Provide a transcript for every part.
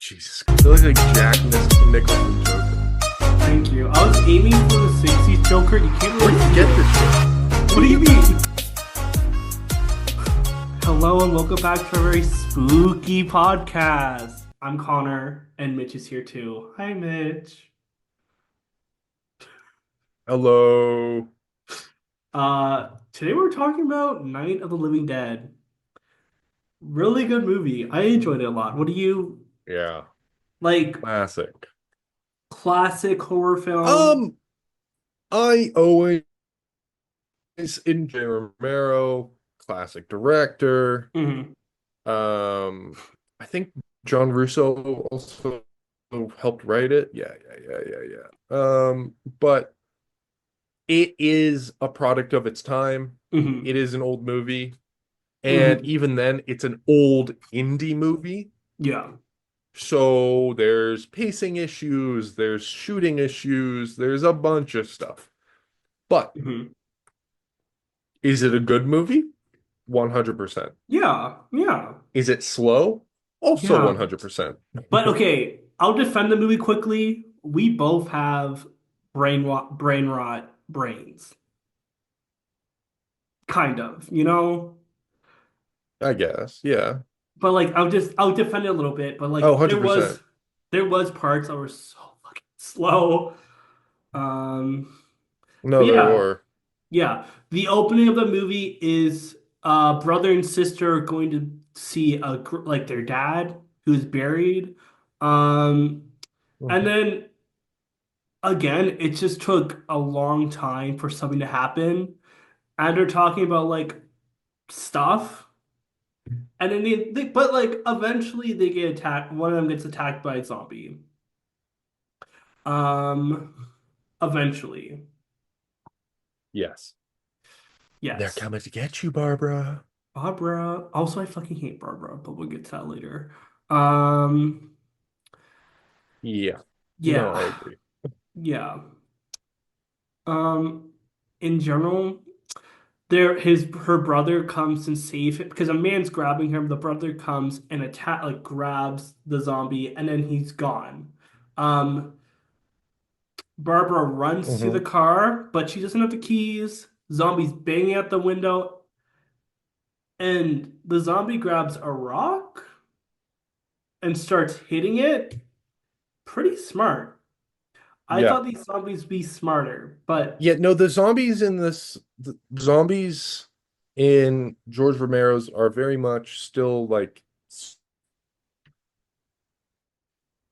Jesus. I feel like Jack Nicholson Joker. Thank you. I was aiming for the 60s Joker. You can't Where really did you see get it. this shit? What do you mean? Hello and welcome back to a very spooky podcast. I'm Connor and Mitch is here too. Hi, Mitch. Hello. Today we're talking about Night of the Living Dead. Really good movie. I enjoyed it a lot. What do you Yeah. like? Classic. Classic horror film? Um, I always enjoy Romero, classic director. Hmm. I think John Russo also helped write it. Yeah. But it is a product of its time. Hmm. It is an old movie. And Hmm. even then, it's an old indie movie. Yeah. So there's pacing issues, there's shooting issues, there's a bunch of stuff. But Hmm. is it a good movie? 100%. Yeah. Yeah. Is it slow? Also Yeah. 100%. But okay, I'll defend the movie quickly. We both have brain rot brains. Kind of, you know? I guess. Yeah. But like I'll defend it a little bit, but Oh, like100%. there was parts that were so fucking slow. Um No, but there yeah, were. yeah. The opening of the movie is brother and sister going to see like their dad who's buried. Um and Mhm. then again, it just took a long time for something to happen. And they're talking about like stuff. And then but like eventually they get attacked. One of them gets attacked by a zombie. Um, eventually. Yes. They're Yes. coming to get you, Barbara. Barbara. Also, I fucking hate Barbara, but we'll get to that later. Um, Yeah. No, I yeah. agree. Yeah. Um, in general, there his her brother comes and save him because a man's grabbing him. The brother comes and attack like grabs the zombie and then he's gone. Um, Barbara runs to the Hmm. car, but she doesn't have the keys. Zombies banging at the window, and the zombie grabs a rock and starts hitting it. Pretty smart. I Yeah. thought these zombies be smarter, but Yeah, no, the zombies in George Romero's are very much still like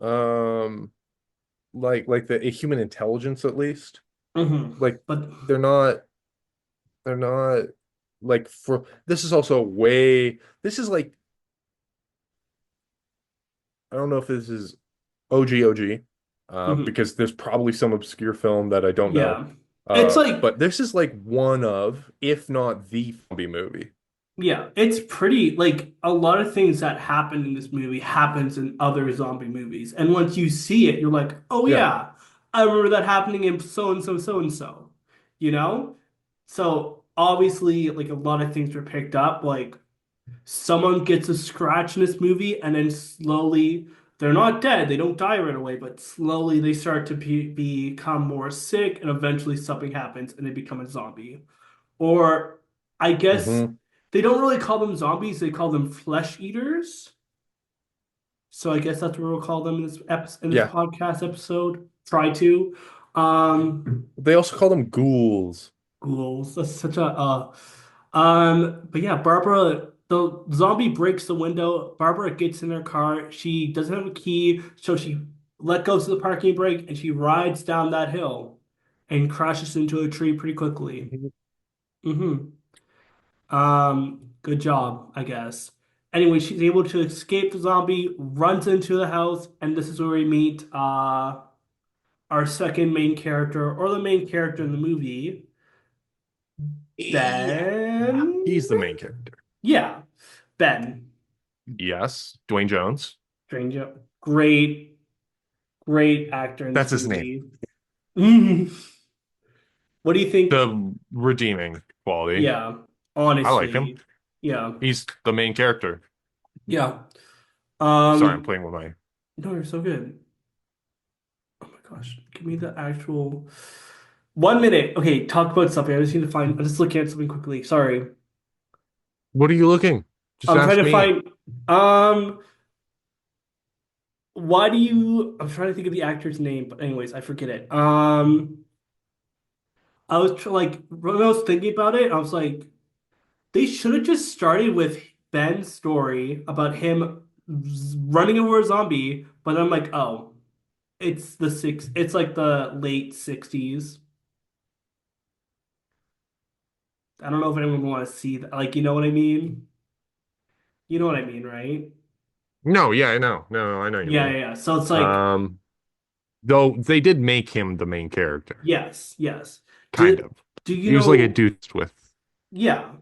um like the a human intelligence at least. mhm. Like But they're not they're not like for this is also way this is like I don't know if this is OG mhm. because there's probably some obscure film that I don't know. Yeah, it's like But this is like one of, if not the zombie movie. yeah, it's pretty like a lot of things that happen in this movie happens in other zombie movies, and once you see it, you're like, oh Yeah. yeah, I remember that happening in so and so, so and so, you know? So obviously, like a lot of things were picked up. Like someone gets a scratch in this movie, and then slowly they're not dead, they don't die right away, but slowly they start to become more sick, and eventually something happens and they become a zombie. Or I guess Hmm. they don't really call them zombies, they call them flesh eaters. So I guess that's what we'll call them in this Yeah. podcast episode. Try to. Um They also call them ghouls. Ghouls. That's such a but yeah, Barbara, the zombie breaks the window. Barbara gets in her car. She doesn't have a key, so she let go to the parking brake and she rides down that hill and crashes into a tree pretty quickly. Mhm. Hmm. Good job, I guess. Anyway, she's able to escape the zombie, runs into the house, and this is where we meet our second main character, or the main character in the movie, Yeah. Ben. He's the main character. Yeah, Ben. Yes. Dwayne Jones. Stranger. Great, great actor in That's this his name. movie. Mhm. What do you think? The redeeming quality. Yeah, I like him. honestly. Yeah. He's the main character. Yeah. Sorry, I'm Um, playing with my. No, you're so good. Oh my gosh. Give me the actual 1 minute. Okay, talk about something. I just need to find. I'm just looking at something quickly. Sorry. What are you looking? Just I'm trying ask to me. find. Um, why do you? I'm trying to think of the actor's name, but anyways, I forget it. I was like when I was thinking about it, I was like, they should have just started with Ben's story about him running over a zombie. But I'm like, oh, it's like the late 60s. I don't know if anyone would want to see that. Like, you know what I mean? You know what I mean, right? No, yeah, I know. No, I know what you Yeah, mean. yeah, yeah. So it's like, Um, though they did make him the main character, yes, yes. kind Did of. do you He was like a know? dude with. Yeah,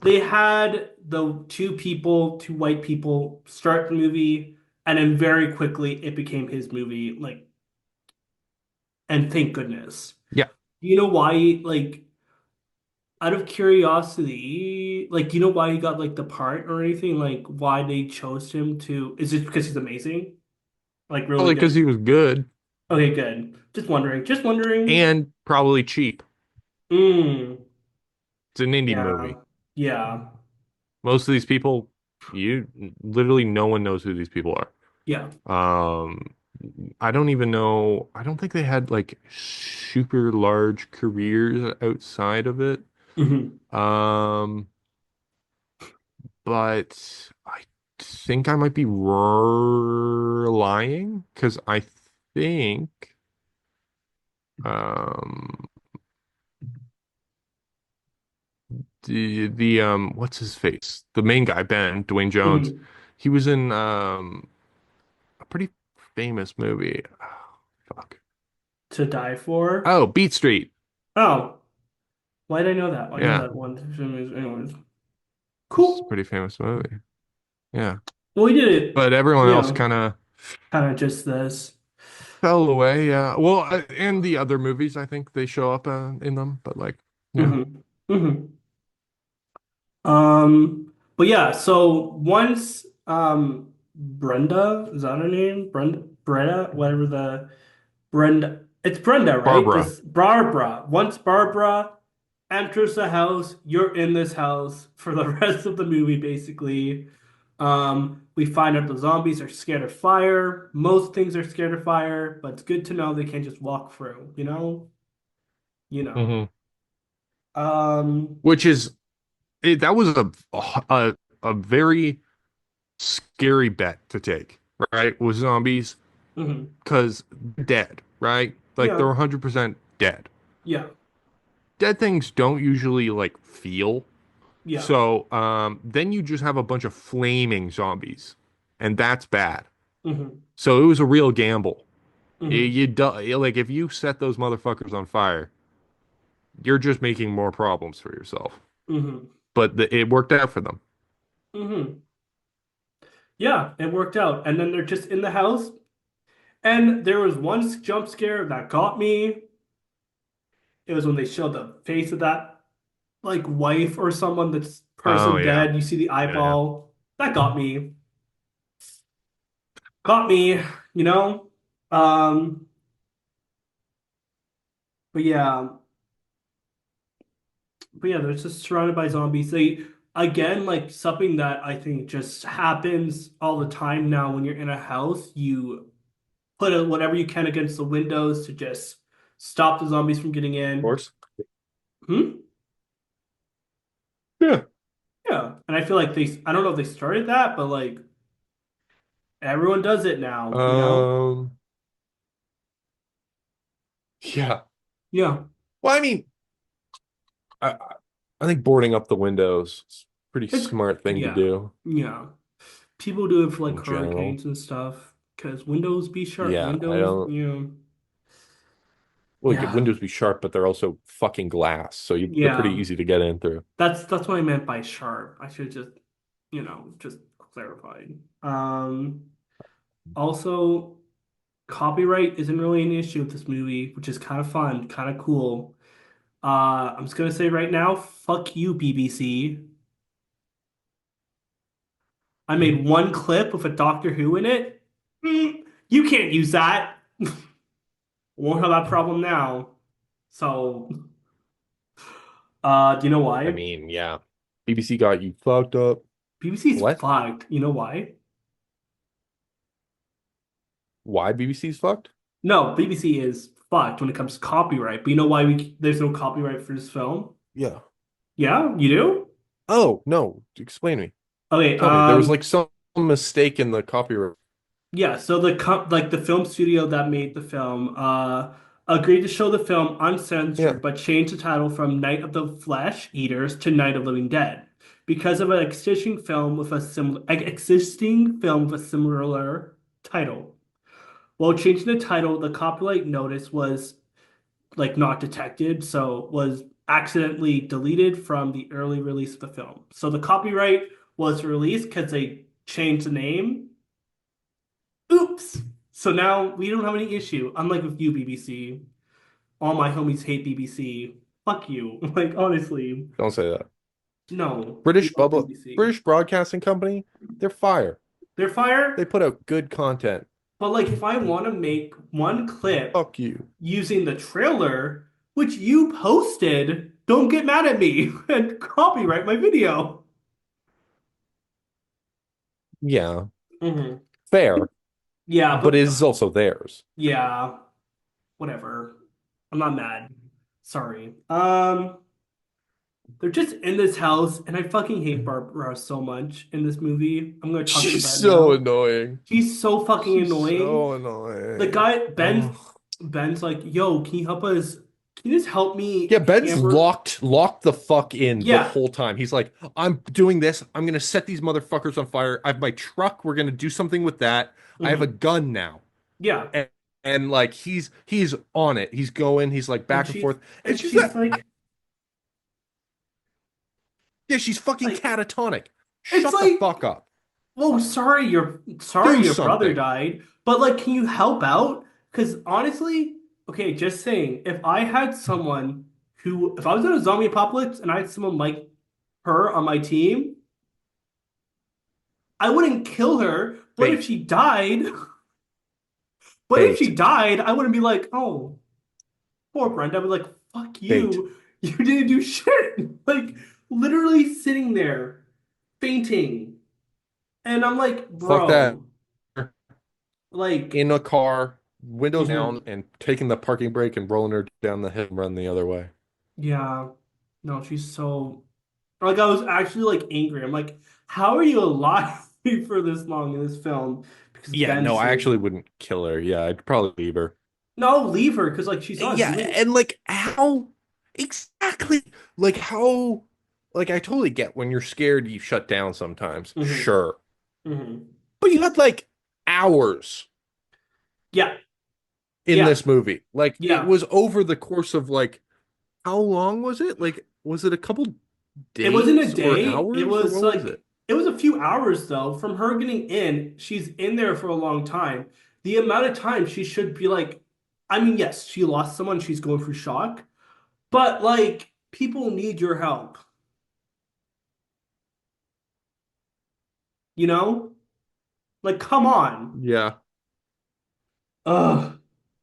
they had the two people, two white people, start the movie, and then very quickly it became his movie. Like, and thank goodness. Yeah. Do you know why? Like, out of curiosity, like, do you know why he got like the part or anything? Like, why they chose him to? Is it because he's amazing? Like, really Probably because good. he was good Okay, good. Just wondering. Just wondering. and probably cheap. Mm, It's an indie yeah. movie. Yeah. Most of these people, you literally no one knows who these people are. Yeah. Um, I don't even know. I don't think they had like super large careers outside of it. Hmm. Um, but I think I might be lying because I think um the what's his face? The main guy, Ben, Dwayne Jones, Hmm. he was in a pretty famous movie. Oh, fuck. To die for? Oh, Beat Street. Oh, why did I know that? I know Yeah, that one. Anyways. it's a Cool. pretty famous movie. Yeah. Well, we did it. But everyone else Yeah. kind of Kind of just this. fell away. Yeah. Well, and the other movies, I think they show up in them, but like, yeah. Hmm. Hmm. But yeah, so once Brenda, is that her name? Brenda, whatever the Brenda, it's Brenda, right? Barbara. This Barbara. Once Barbara enters the house, you're in this house for the rest of the movie, basically. We find out the zombies are scared of fire. Most things are scared of fire, but it's good to know they can't just walk through, you know? You know. Hmm. Um, Which is that was a very scary bet to take, right? With zombies, mhm. because they're dead, right? Like they're Yeah, 100% dead. yeah, Dead things don't usually like feel. yeah. So then you just have a bunch of flaming zombies, and that's bad. Hmm. So it was a real gamble. Hmm. Like if you set those motherfuckers on fire, you're just making more problems for yourself. Hmm. But it worked out for them. Hmm. Yeah, it worked out. And then they're just in the house. And there was one jump scare that got me. It was when they showed the face of that like wife or someone that's Oh person yeah, dead. You see the yeah, yeah. eyeball. That got me. Got me, you know? Um, but yeah, but yeah, they're just surrounded by zombies. They again like something that I think just happens all the time now when you're in a house, you put whatever you can against the windows to just stop the zombies from getting Of in. course. Hmm? Yeah. Yeah. And I feel like I don't know if they started that, but like everyone does it now, you know? Um, yeah. Yeah. Well, I mean, I think boarding up the windows is a pretty It's, smart thing to yeah. do Yeah. People do it for like in general. hurricanes and stuff because windows be sharp. Yeah, I Windows, don't like yeah. windows be sharp, but they're also fucking glass, so they're pretty Yeah. easy to get in through. That's what I meant by sharp. I should just, just clarified. Also, copyright isn't really an issue with this movie, which is kind of fun, kind of cool. I'm just gonna say right now, fuck you, BBC. I made one clip with a Doctor Who in it. You can't use that. Won't have that problem now. So, do you know I why? mean, yeah. BBC got you fucked up. BBC's What? fucked. You know why? Why BBC's fucked? No, BBC is fucked when it comes to copyright. But you know why there's no copyright for this film? Yeah. Yeah, you do? Oh, no. Explain me. Okay, Tell me. There was like some mistake in the copyright. yeah, so the film studio that made the film agreed to show the film Yeah. uncensored, but changed the title from Night of the Flesh Eaters to Night of the Living Dead because of an existing film with a similar title. While changing the title, the copyright notice was like not detected, so was accidentally deleted from the early release of the film. So the copyright was released because they changed the name. Oops. So now we don't have any issue. Unlike with you, BBC. All my homies hate BBC. Fuck you. Like honestly, Don't say that. no. We British love Bubble, BBC. British Broadcasting Company, they're fire. They're fire, They put out good content. but like if I want to make one clip Fuck you. using the trailer, which you posted, don't get mad at me and copyright my video. Yeah. Hmm. Fair, Yeah, but but it is also theirs. yeah, whatever. I'm not mad. Sorry. They're just in this house, and I fucking hate Barbara so much in this movie. I'm gonna talk She's about it so now. annoying. She's so fucking She's annoying. so The annoying. guy Oh. Ben's like, "Yo, can you help us? Can you just help Yeah, me Ben's camper?" locked the fuck in the Yeah. whole time. He's like, I'm doing this. I'm gonna set these motherfuckers on fire. I have my truck. We're gonna do something with that. I have a Hmm. gun now. Yeah. And, and like he's on it. He's going, he's like And back and forth. And she's she's that yeah, she's fucking like, catatonic. it's Shut the like, fuck up. well, Do sorry your brother something. died, but like, can you help out? Because honestly, okay, just saying, if I was in a zombie apocalypse and I had someone like her on my team, I wouldn't kill her. But if Bait. she died, but if she Bait. died, I wouldn't be like, oh, poor Brenda. I'd be like, fuck Bait. you. You didn't do shit. Like, literally sitting there, fainting. And I'm like, Fuck that. bro, like, In a car, windows down, mhm. and taking the parking brake and rolling her down the hill and run the other way. Yeah. No, she's so like I was actually like angry. I'm like, how are you alive for this long in this film? Because Yeah, Ben no, I saved. actually wouldn't kill her. Yeah, I'd probably leave her. No, leave her because like she's not Yeah, doing. and like how exactly like how like I totally get when you're scared you shut down sometimes. Hmm. Sure. Hmm. But you had like hours Yeah, in yeah, this movie. Like it yeah. was over the course of like how long was it? Like was it a couple It wasn't a days or day. It hours or was what was like it? it was a few hours though. From her getting in, she's in there for a long time. The amount of time she should be like, I mean, yes, she lost someone. She's going through shock, but like people need your help. You know, like come on. Yeah. Ugh.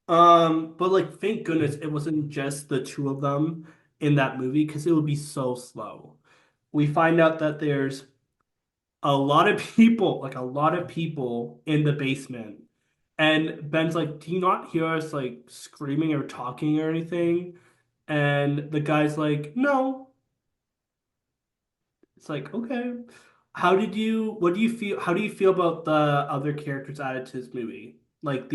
But like, thank goodness it wasn't just the two of them in that movie because it would be so slow. We find out that there's a lot of people in the basement. And Ben's like, do you not hear us like screaming or talking or anything? And the guy's like, no. It's like, okay. How do you feel about the other characters added to this movie? Like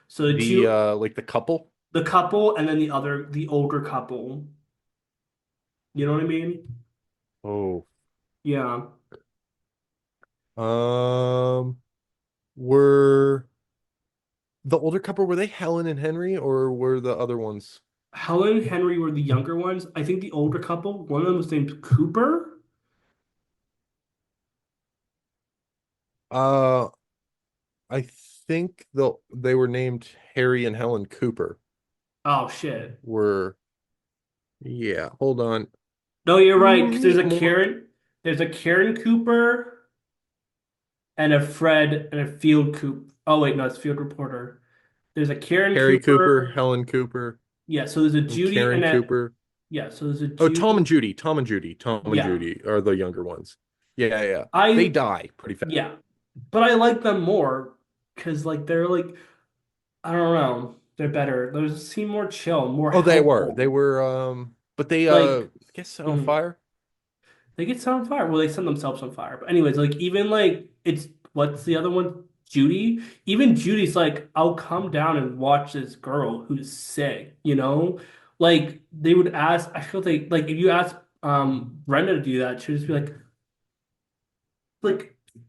so The like the couple. the couple and then the older couple. You know what I mean? Oh. Yeah. Um were the older couple were they Helen and Henry or were the other ones? Helen and Henry were the younger ones. I think the older couple, one of them was named Cooper. Uh I think they were named Harry and Helen Cooper. Oh shit. Were yeah, hold on. No, you're right. Because More there's a Karen Cooper and a Fred and a Field Coop. Oh wait, no, it's Field Reporter. There's a Karen Harry Cooper, Cooper. Helen Cooper, Yeah, so there's a and Judy Karen and a Cooper. yeah, so there's a Oh, Tom Judy. and Judy. Tom and Judy. Tom and Yeah. Judy are the younger ones. Yeah, yeah. They I die pretty fast. yeah. But I like them more because like they're like I don't know, they're better. They seem more chill, more Oh, they were. They helpful. were but they I Like guess set on mhm. fire. They get set on fire. Well, they set themselves on fire. But anyways, like even like it's what's the other one? Judy. Even Judy's like, I'll come down and watch this girl who's sick, you know? Like they would ask, I feel like if you ask Brenda to do that, she'd just be like,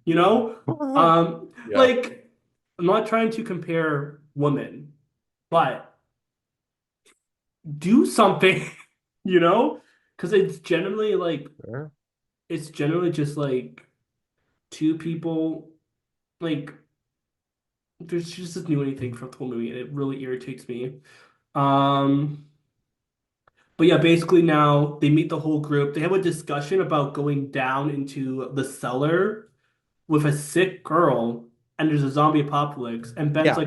you know? Yeah. Like I'm not trying to compare women, but do something, you know? Because Yeah. it's generally just like two people like there's she just doesn't do anything for the whole movie and it really irritates me. Um but yeah, basically now they meet the whole group. They have a discussion about going down into the cellar with a sick girl and there's a zombie apocalypse. And Yeah.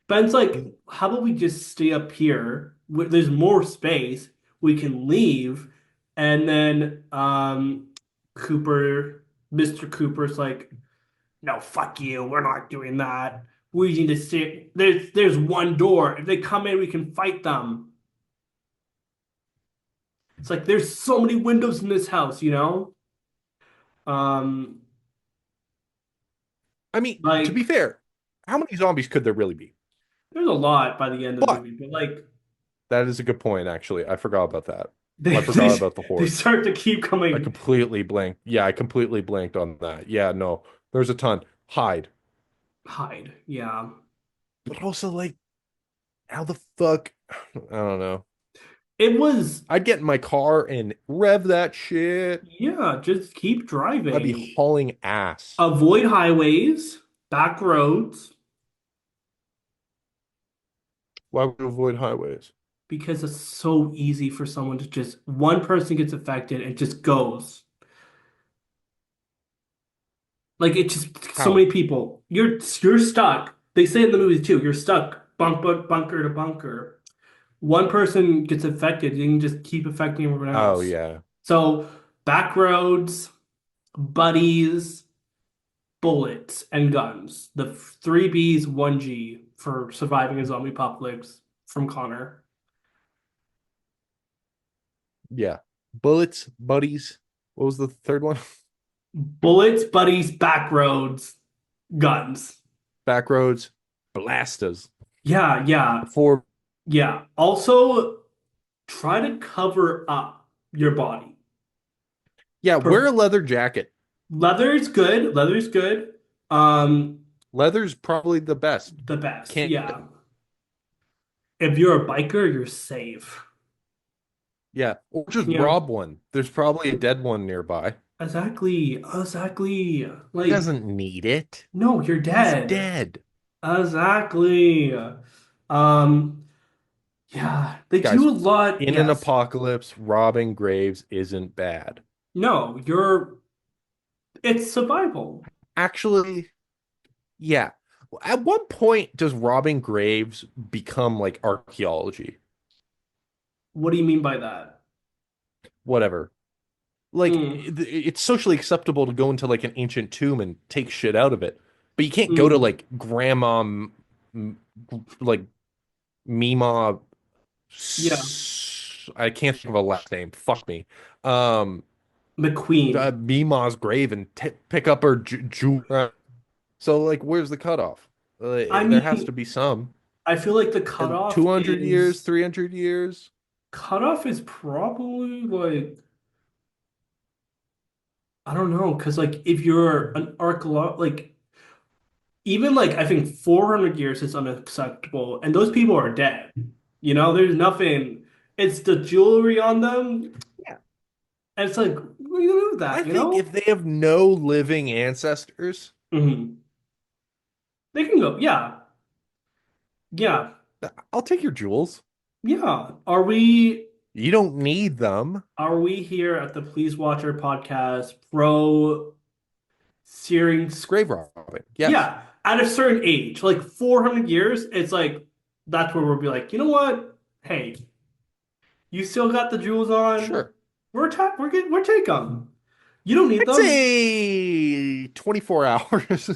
Ben's like, how about we just stay up here? There's more space. We can leave. And then Cooper, Mr. Cooper's like, no, fuck you. We're not doing that. We need to stay. There's one door. If they come in, we can fight them. It's like there's so many windows in this house, you know? Um, I mean, to be like fair, how many zombies could there really be? there's a lot by the end of the But movie, but like that is a good point, actually. I forgot about that. they I forgot they, about the they horde. start to keep I coming. completely blanked. Yeah, I completely blanked on that. Yeah, no, there's a ton. Hide. Hide. Yeah. But also, like, how the fuck? I don't know. It was I'd get in my car and rev that shit. yeah, just keep I'd be driving. hauling ass. Avoid highways, back roads, Why would you avoid highways? because it's so easy for someone to just one person gets affected and just goes. Like it just so How? many people. You're stuck. They say it in the movies too. You're stuck bunker to bunker. One person gets affected, you can just keep affecting everyone Oh, else. yeah. So back roads, buddies, bullets, and guns. The three B's, one G for surviving a zombie apocalypse from Connor. Yeah. Bullets, buddies. What was the third one? Bullets, buddies, back roads, guns. Backroads, blastas. Yeah, yeah, Before, yeah. Also, try to cover up your body. yeah, wear Per a leather jacket. Leather is good. Leather is good. Um, Leather's probably the best. the best. Can't, Yeah. If you're a biker, you're safe. yeah, or just Yeah. rob one. There's probably a dead one nearby. Exactly. Exactly. He Like, doesn't need it. no, you're He's dead. dead. Exactly. Um, yeah, they do Guys, a lot. in an Yes. apocalypse, robbing graves isn't bad. No, it's survival. Actually, yeah. At what point does robbing graves become like archaeology? What do you mean by that? Whatever. Like Mm, it's socially acceptable to go into like an ancient tomb and take shit out of it, but you can't go to mm, like grandma, like Mima. yeah. I can't think of a last name. Fuck me. Um, McQueen. Mima's grave and t pick up her jewelry. So like, where's the cutoff? I There has to mean, be some. I feel like the 200 years, 300 years. cutoff is probably like I don't know, because like if you're an archaeologist, like even like I think 400 years is unacceptable, and those people are dead. You know, there's nothing. It's the jewelry on them, Yeah. and it's like what are you gonna do with I that? You think know? if they have no living ancestors, Hmm. They can go. Yeah, yeah, I'll take your jewels. yeah. You don't need them. Are we here at the Please Watcher podcast pro searing? Grave robbing. Yes. Yeah, at a certain age, like 400 years, it's like that's where we'll be like, you know what? Hey, you still got the jewels on. Sure. We're take them. You don't need I'd them. say 24 hours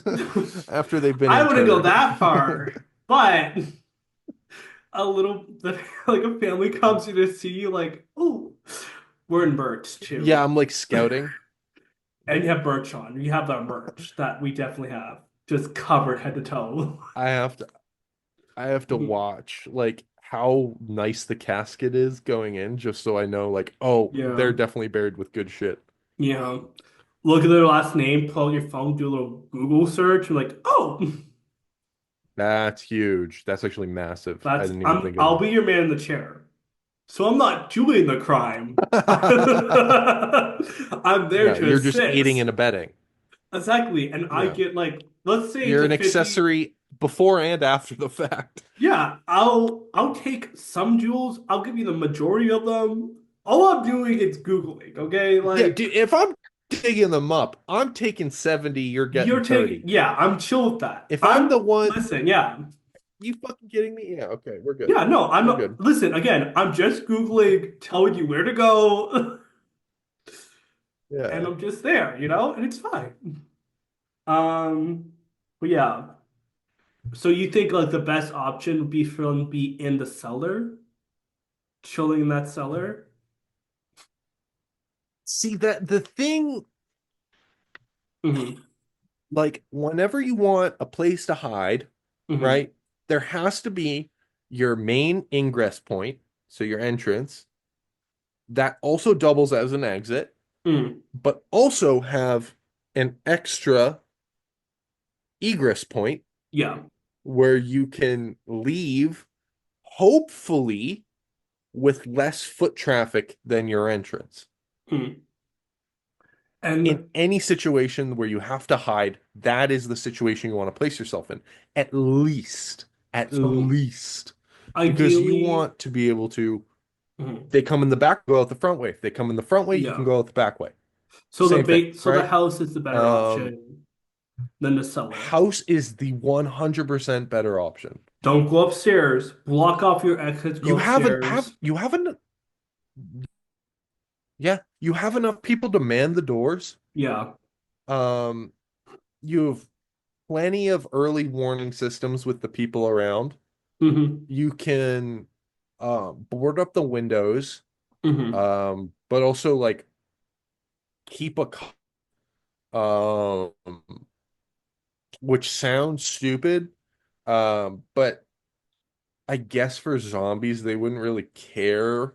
after they've been I wouldn't go interred. that far, but a little like a family comes in to see you, like, oh, we're in Birch Yeah, too, I'm like scouting. and you have Birch on. You have that merch that we definitely have, just covered head to toe. I have to I have to watch like how nice the casket is going in just so I know like, oh, Yeah, they're definitely buried with good shit. yeah. Look at their last name, pull out your phone, do a little Google search, and like, oh, That's huge. That's actually massive. I that's didn't even think of I'll that. be your man in the chair. So I'm not doing the crime. I'm there Yeah, to you're just aiding assist. and abetting. Exactly. And I Yeah. get like, let's say it's You're a an 50. accessory before and after the fact. Yeah, I'll take some jewels. I'll give you the majority of them. All I'm doing is Googling, okay? Yeah, Like dude, if I'm digging them up, I'm taking 70, you're getting you're taking 30. yeah, I'm chill with that. If I'm the I'm one, listen, yeah. you fucking kidding me? Yeah, okay, we're good. Yeah, no, I'm We're not good. listen, again, I'm just Googling, telling you where to go, and Yeah. I'm just there, and it's fine. But yeah. So you think like the best option would be for them to be in the cellar, chilling in that cellar? See that the thing, Mm-hmm. like whenever you want a place to hide, Mm-hmm. right? There has to be your main ingress point, so your entrance, that also doubles as an exit, Mm. but also have an extra egress point Yeah. where you can leave, hopefully, with less foot traffic than your entrance. Mm. In And any situation where you have to hide, that is the situation you want to place yourself in. At least, at so least, because you ideally, want to be able to. mhm, They come in the back, go out the front way. If they come in the front way, you can yeah. go out the back way. So Same thing, the right? house is the better Um, option than the cellar. House is the 100% better option. Don't go upstairs. Block off your exits. Go upstairs. You haven't yeah, you have enough people to man the doors. Yeah. Um, you have plenty of early warning systems with the people around. Mm-hmm. You can board up the windows, Mm-hmm. but also like keep um which sounds stupid. But I guess for zombies they wouldn't really care.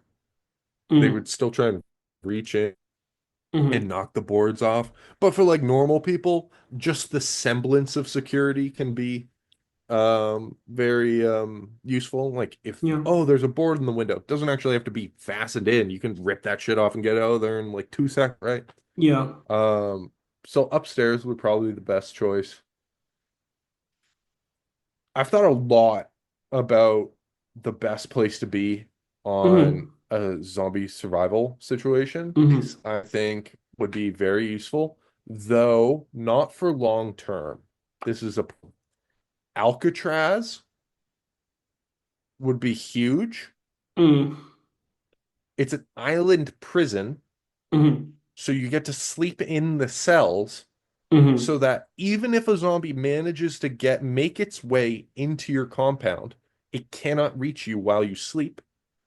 They Mm-hmm. would still try and reach in Mm-hmm. and knock the boards off. But for like normal people, just the semblance of security can be very useful. Like if Yeah. oh, there's a board in the window. It doesn't actually have to be fastened in. You can rip that shit off and get out of there in like 2 seconds, right? Yeah. Um so upstairs would probably be the best choice. I've thought a lot about the best place to be on Mm-hmm. a zombie survival situation. Mm-hmm. I think would be very useful, though not for long term. This is a Alcatraz would be huge. Mm-hmm. It's an island prison, Mm-hmm. so you get to sleep in the cells Mm-hmm. so that even if a zombie manages to make its way into your compound, it cannot reach you while you sleep.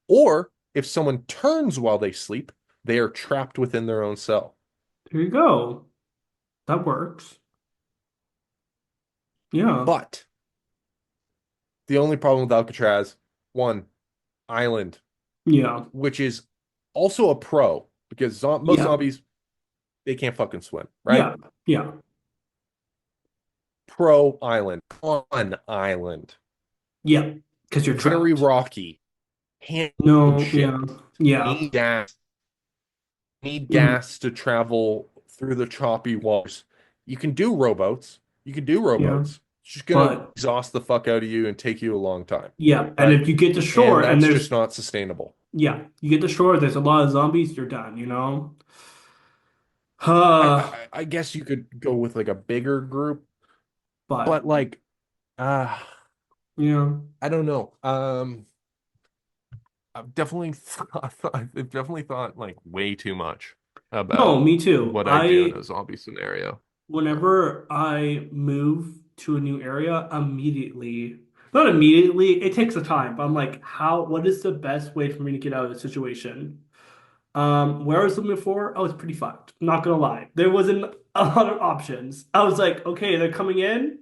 Or if someone turns while they sleep, they are trapped within their own cell. There you go. That works. Yeah. But the only problem with Alcatraz, one, island, Yeah. which is also a pro because most Yeah. zombies, they can't fucking swim, right? Yeah. Yeah. Pro island, on island, Yeah. Because you're very trapped. rocky, can't No. Yeah. ship, Yeah. need gas, need Mhm. gas to travel through the choppy waters. You can do rowboats. You can do Yeah. rowboats. It's just gonna But exhaust the fuck out of you and take you a long time, yeah. And right? if you get to And shore and that's just there's not sustainable. yeah, you get to shore, there's a lot of zombies, you're done. I, Uh, I I guess you could go with like a bigger group. But But like, uh, yeah. I don't know. I've definitely thought like way too much No, about me too. what I do in a zombie scenario. Whenever I move to a new area, immediately, not immediately, it takes a time, but I'm like, what is the best way for me to get out of the situation? Where I was living before, I was pretty fucked. Not gonna lie. There wasn't a lot of options. I was like, okay, they're coming in,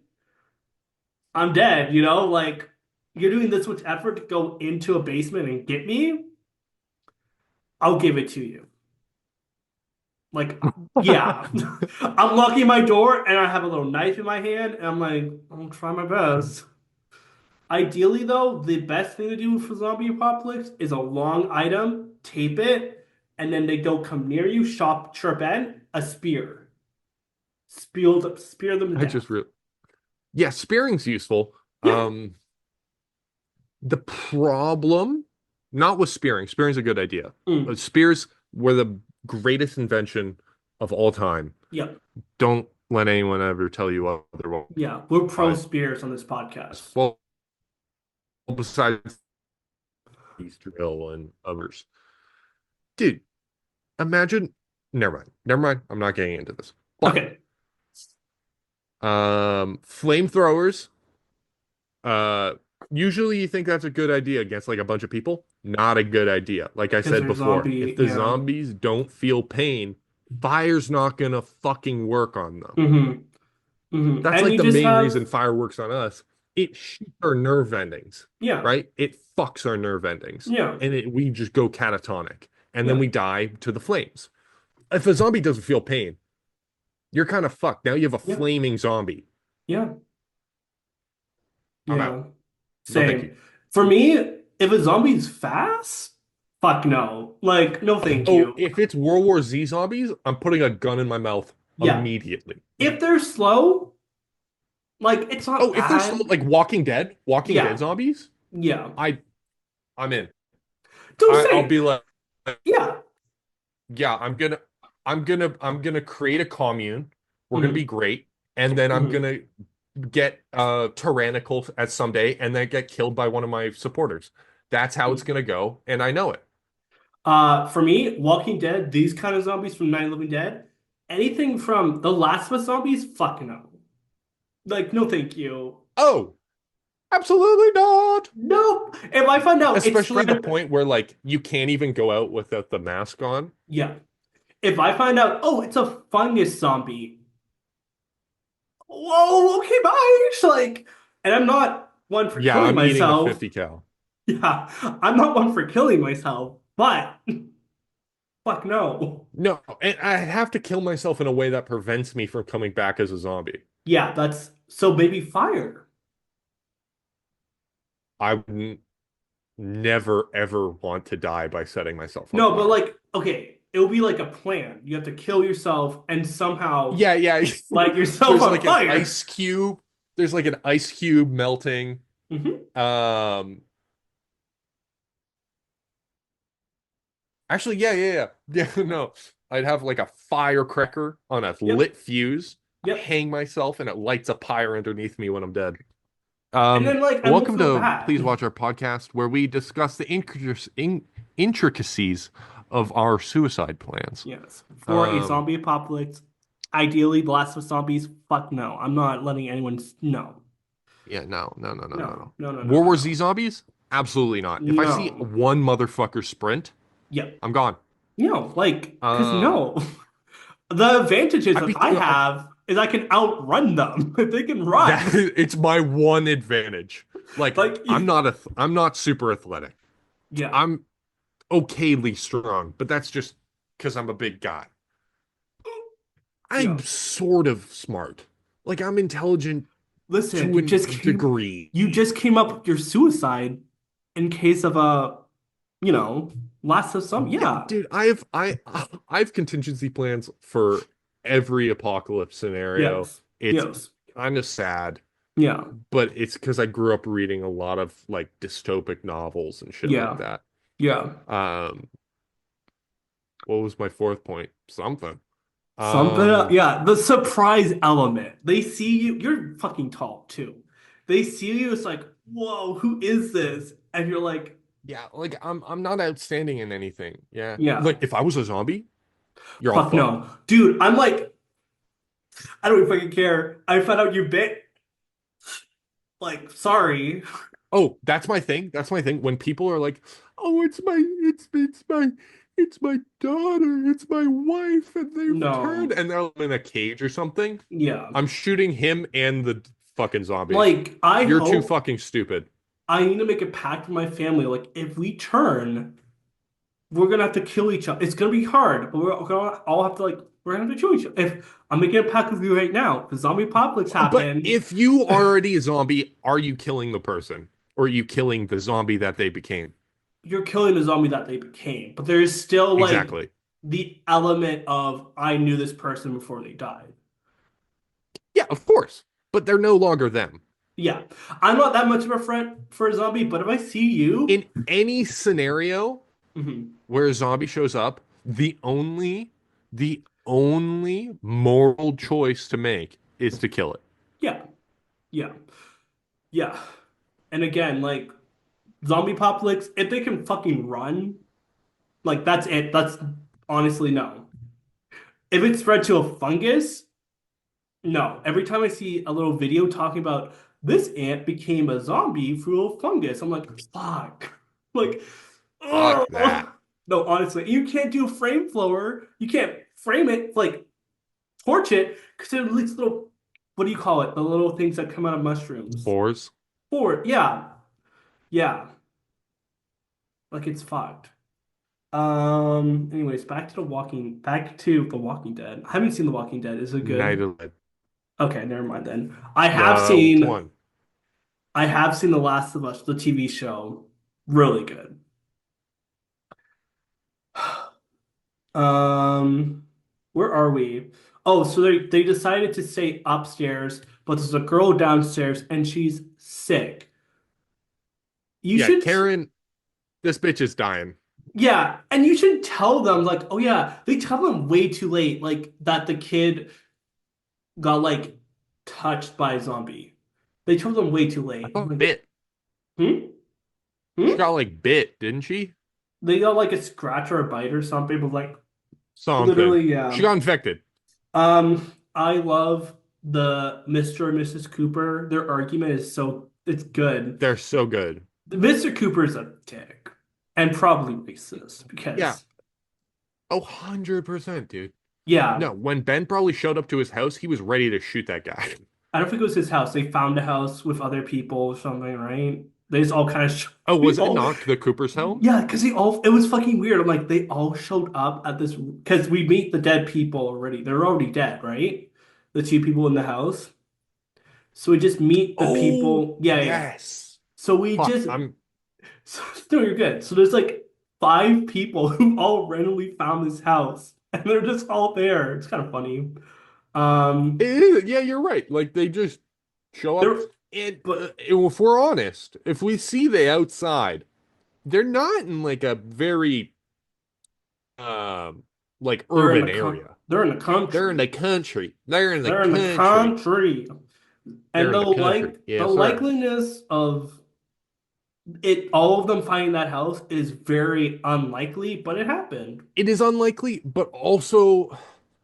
I'm dead, Like, you're doing this much effort to go into a basement and get me, I'll give it to you. Like, yeah. I'm locking my door and I have a little knife in my hand and I'm like, I'll try my best. Ideally, though, the best thing to do for zombie apocalypse is a long item, tape it, and then they don't come near you, shop, chirp in, a spear. Spear them to I death. just really, yeah, sparing's useful. Yeah. The problem, not with spearing. Spearing's a good idea. Mm. Spears were the greatest invention of all time. Yeah. Don't let anyone ever tell you otherwise. Yeah. We're pro spears on this podcast. Well, besides East drill and others, dude, imagine. Never mind. Never mind. I'm not getting into this. But Okay. flamethrowers. Uh, usually you think that's a good idea against like a bunch of people. Not a good idea. Like I Because said they're before, if zombie. the Yeah. zombies don't feel pain, fire's not gonna fucking work on them. Mm-hmm. Mm-hmm. That's And like you the just main have, reason fire works on us. It shoots our nerve endings, yeah. right? It fucks our nerve endings, Yeah. and we just go catatonic, and then Yeah. we die to the flames. If a zombie doesn't feel pain, you're kind of fucked. Now you have a Yeah. flaming zombie. Yeah. I'm out. Yeah. No, thank you. Same. For me, if a zombie's fast, fuck no. Like, no thank Oh, you. if it's World War Z zombies, I'm putting a gun in my mouth Yeah. immediately. If they're slow, like it's not Oh, if they're still bad. like Walking Dead Yeah. zombies, Yeah. I I'm in. Don't I'll say. be like, Yeah. yeah, I'm gonna create a commune. We're gonna be Hmm. great, and then I'm Hmm. gonna get tyrannical at someday, and then get killed by one of my supporters. That's how it's gonna go, and I know it. For me, Walking Dead, these kind of zombies from Night of the Living Dead, anything from The Last of Us zombies, fuck no. Like, no thank you. Oh, absolutely not. Nope. If I find out it's Especially the spread, point where like you can't even go out without the mask on. yeah. If I find out, oh, it's a fungus zombie. Whoa, okay, bye. Like, and I'm not one for Yeah, killing I'm eating a myself. 50 cal. Yeah, I'm not one for killing myself, but fuck no. No, and I have to kill myself in a way that prevents me from coming back as a zombie. Yeah, that's so maybe fire. I wouldn't never ever want to die by setting myself on No, but fire. like, okay, it'll be like a plan. You have to kill yourself and somehow Yeah, yeah. light yourself There's on like an fire. ice cube. There's like an ice cube melting. Hmm. Um, Actually, yeah, yeah, yeah. Yeah, no. I'd have like a firecracker on a Yep, lit fuse, yep. hang myself, and it lights a pyre underneath me when I'm dead. And then like I won't Welcome feel to Please bad. Watch Our Podcast, where we discuss the intricacies of our suicide plans. Yes, for a Um, zombie apocalypse, ideally, The Last of Us zombies. Fuck no, I'm not letting anyone. No, yeah, no, no, no, no, no, no, no. no, no, no, World no, War Z no. zombies? Absolutely not. If I see No. one motherfucker sprint, Yep. I'm gone. No, like, cause Um, no. The advantages I'd that be I have is I can outrun them if they can that run. it's my one advantage. Like Like, I'm not super athletic. yeah, I'm okayly strong, but that's just because I'm a big guy. yeah. I'm sort of smart. Like I'm intelligent Listen, to a degree. you just came up with your suicide in case of a, lots of some. Yeah, Yeah. dude, I have contingency plans for every apocalypse scenario. Yes. It's Yes. kind of sad, Yeah. but it's because I grew up reading a lot of like dystopic novels and shit like Yeah. that. Yeah. Um, what was my fourth point? Something. Something, Um, yeah, the surprise element. They see you, you're fucking tall too. They see you, it's like, whoa, who is this? And you're like, yeah, like I'm not outstanding in anything. Yeah. yeah, Like if I was a zombie, you're all fuck fucked. no. Dude, I'm like, I don't even fucking care. I found out you bit. Like, sorry. Oh, that's my thing. That's my thing. When people are like, "Oh, it's my daughter, it's my wife, and they've turned," No. and they're in a cage or something, Yeah. I'm shooting him and the fucking zombie. Like, I You're too hope fucking stupid. I need to make a pact with my family. Like, if we turn, we're gonna have to kill each other. It's gonna be hard, but we're gonna all have to like we're gonna have to kill each other. If I'm making a pact with you right now, if the zombie apocalypse But happened, if you already a zombie, are you killing the person? Or are you killing the zombie that they became? you're killing the zombie that they became. But there is still like Exactly. the element of I knew this person before they died. Yeah, of course. But they're no longer them. Yeah, I'm not that much of a threat for a zombie, but if I see you, In any scenario mhm, where a zombie shows up, the only moral choice to make is to kill it. yeah, yeah, yeah. And again, like zombie apocalypse, if they can fucking run, like that's it. That's honestly no. If it's spread to a fungus, no. Every time I see a little video talking about this ant became a zombie through a fungus, I'm like, fuck. Like, Fuck that. oh. No, honestly, you can't do a frame flower. You can't frame it, like torch it, because it leaks little, what do you call it? The little things that come out of mushrooms. Spores. Or, yeah, yeah. Like it's fucked. Anyways, back to The Walking Dead. I haven't seen The Walking Dead. Is it Night good? of the Okay, never mind then. which one? I have seen The Last of Us, the TV show. Really good. Um, where are we? Oh, so they decided to stay upstairs, but there's a girl downstairs and she's sick. You Yeah, should, Karen, this bitch is dying. yeah, and you should tell them like, oh yeah, they tell them way too late, like that the kid got like touched by a zombie. They told them way too I late. thought Like, bit. hmm? She Hmm? got like bit, didn't she? They got like a scratch or a bite or something, but like Something. literally, She yeah. got infected. I love the Mr. and Mrs. Cooper. Their argument is so it's good. They're so good. Mr. Cooper's a dick and probably racist Yeah. because Oh, 100%, dude. yeah, No, when Ben probably showed up to his house, he was ready to shoot that guy. I don't think it was his house. They found a house with other people or something, right? They just all kind of Oh, we was it all not the Cooper's home? yeah, because they all it was fucking weird. I'm like they all showed up at this because we meet the dead people already. They're already dead, right? The two people in the house. So we just meet the Oh, people. Yeah, yeah, yeah. yes. So we Fuck, just I'm so, no, you're good. So there's like five people who all randomly found this house, and they're just all there. It's kind of funny. it Um, is, yeah, you're right. Like they just show up there, and but if we're honest, if we see the outside, they're not in like a very um like urban area. they're in the They're in the country. country. They're in the They're in the country. country, They're and in the country. the Yes, sir. likeliness of it, all of them finding that house is very unlikely, but it happened. It is unlikely, but also,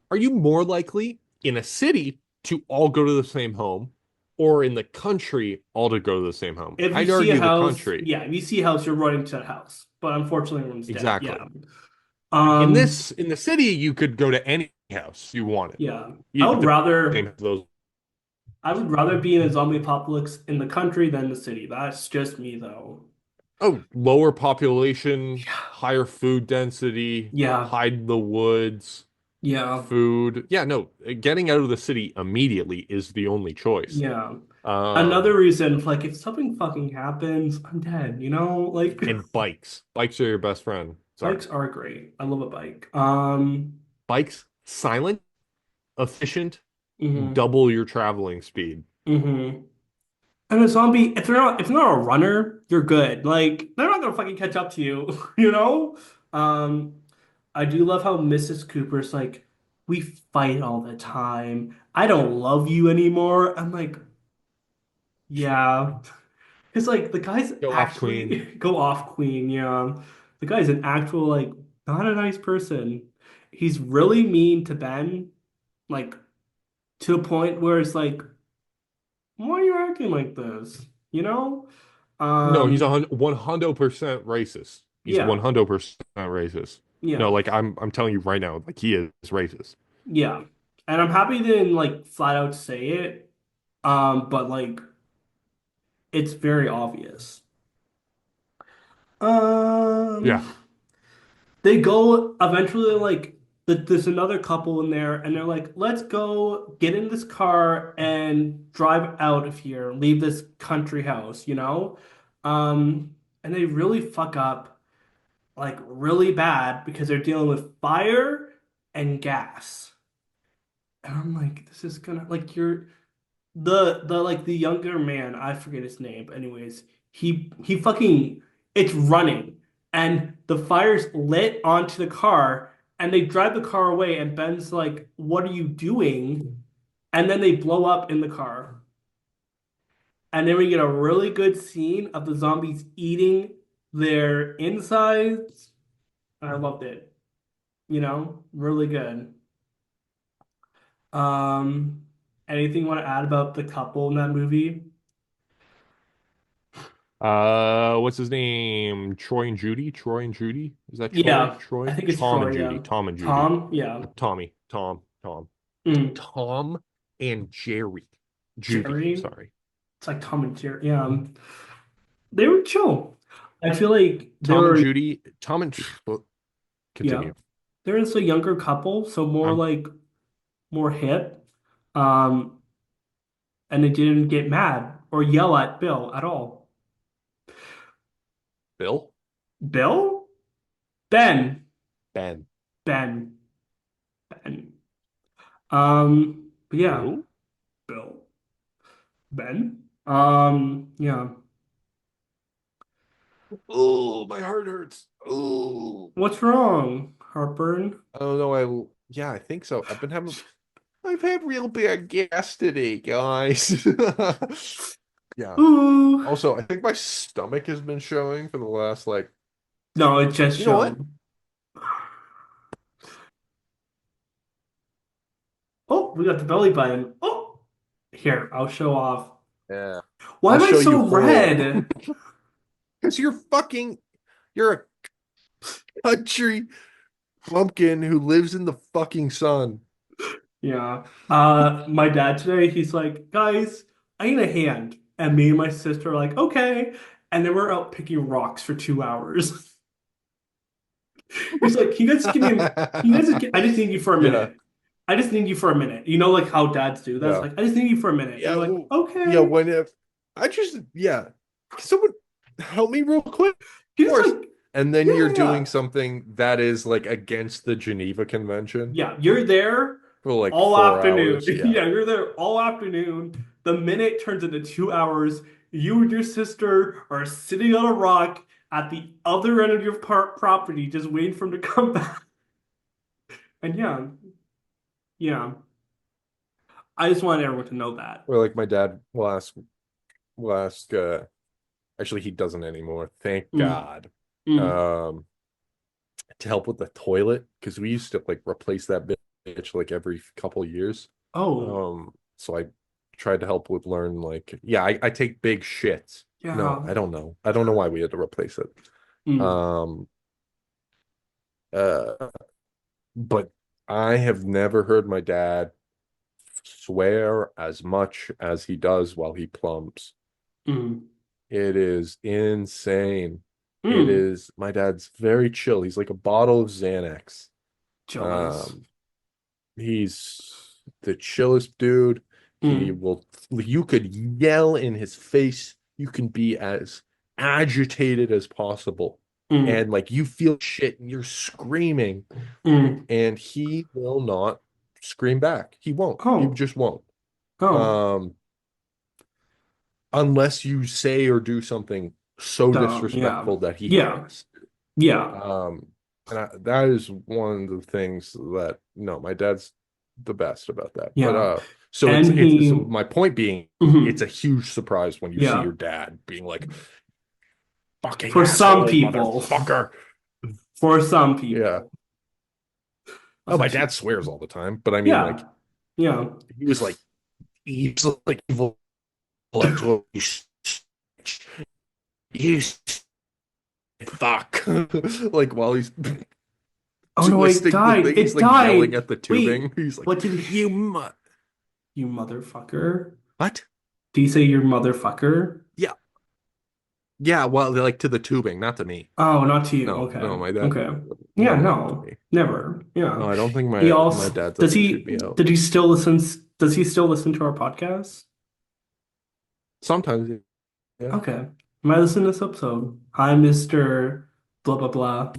are you more likely in a city to all go to the same home or in the country all to go to the same home? If you I'd see a argue the house, country. yeah, if you see a house, you're running to that house. But unfortunately, everyone's dead. Yeah. Exactly. In Um, this in the city, you could go to any house you wanted. yeah. You the same as those. I would rather be in a zombie apocalypse in the country than the city. That's just me though. Oh, lower population, higher food density, Yeah. hide in the woods, Yeah. food. Yeah, no, getting out of the city immediately is the only choice. Yeah. Another Um, reason, like if something fucking happens, I'm dead, you know? Like and bikes. Bikes are your best friend. Sorry. bikes are great. I love a bike. Bikes, silent, efficient, Mhm. double your traveling speed. Mhm. And a zombie, if they're not a runner, you're good. Like they're not gonna fucking catch up to you, you know? Um, I do love how Mrs. Cooper's like, we fight all the time. I don't love you anymore. I'm like, yeah. It's like the guy's Go off, actually Queen. go off queen, yeah. The guy's an actual like not a nice person. He's really mean to Ben, like to a point where it's like, why are you acting like this? You know? No, he's Um, 100% racist. He's yeah, 100% racist. No, yeah, like I'm telling you right now, like he is racist. yeah. And I'm happy they didn't like flat out say it. But like it's very obvious. Yeah. Um, they go eventually like there's another couple in there and they're like, let's go get in this car and drive out of here, leave this country house, you know? And they really fuck up like really bad because they're dealing with fire and gas. And I'm like, this is gonna like you're the like the younger man, I forget his name, but anyways, he fucking it's running and the fire's lit onto the car and they drive the car away and Ben's like, "What are you doing?" And then they blow up in the car. And then we get a really good scene of the zombies eating their insides. I loved it. You know, really good. Um, anything you want to add about the couple in that movie? What's his name? Troy and Judy? Troy and Judy? Is that Troy? Yeah, I Troy? think it's Tom Troy, and Judy. yeah. Tom and Judy. Tom, yeah. Tommy. Tom. Tom. Mm. Tom and Jerry. Judy, Jerry. sorry. It's like Tom and Jerry. Yeah. They were chill. I feel like they Tom and were, Judy. Tom and well, yeah. continue. They're just a younger couple, so more I'm like more hip. Um, and they didn't get mad or yell at Bill at all. Bill. Bill? Ben. Ben. Ben. Ben. But yeah, Bill? Bill. Ben. Yeah. Oh, my heart hurts. Oh. What's wrong? Heartburn? I don't know. Yeah, I think so. I've had real bad gas today, guys. Yeah. Ooh. Also, I think my stomach has been showing for the last like, No, it just you know what? showed. Oh, we got the belly button. Oh, here, I'll show off. Yeah. Why I'll am I show you so whole. red? Because you're a country bumpkin who lives in the fucking sun. Yeah. My dad today, he's like, guys, I need a hand. And me and my sister are like, okay. And then we're out picking rocks for 2 hours. He's like, I just need you for a Yeah, minute. I just need you for a minute. You know, like how dads do. That's yeah, like, I just need you for a minute. And yeah, we're like, yeah. okay. When if I just yeah, can someone help me real quick, of He's course. like, And then yeah, you're yeah, yeah. doing something that is like against the Geneva Convention Yeah, you're there for like all 4 hours. afternoon. Yeah. Yeah, you're there all afternoon. The minute turns into 2 hours. You and your sister are sitting on a rock at the other end of your property, just waiting for him to come back. And yeah, yeah. I just wanted everyone to know that. Or like my dad will ask actually he doesn't anymore, thank Mm, God. mm. Um to help with the toilet because we used to like replace that bitch like every couple years. Oh, So I tried to help with learn like yeah, I take big shits. No, yeah. I don't know. I don't know why we had to replace it. Mm, Um uh but I have never heard my dad swear as much as he does while he plums. mm, It is insane. It mm. is my dad's very chill. He's like a bottle of Xanax. Jealous. Um He's the chillest dude. He Mm, will, you could yell in his face. You can be as agitated as possible. mm, And like you feel shit and you're screaming, mm. and he will not scream back. He won't. He Oh, just won't. oh. Um, unless you say or do something so Dumb. Yeah. disrespectful that he Yeah. has. Yeah. Um, and that is one of the things that no, my dad's the best about that. But Yeah. so And it's so he, my point being, it's mhm, a huge surprise when you see yeah, your dad being like, "Fucking for some asshole, people, motherfucker." for some Yeah. people. Oh, That's my actually, dad swears all the time, but I mean, yeah, like, yeah. he was like, he's like evil, like, "Oh, you fuck," like while he's Oh no, it twisting the died. thing, he's It like yelling died. at the Wait, tubing. He's like, what did he, "You mu you motherfucker? what?" Did he say your motherfucker? Yeah, yeah. Well, they're like to the tubing, not to me. Oh, not to you. No, Okay. no, my dad Okay. Yeah, never did to no. me. Never. Yeah. No, I don't think He my also dad's does ever chewed he me out. did he still listen does he still listen to our podcast? Sometimes, yeah. Okay. Might listen to this episode. Hi, Mr. Blah blah blah.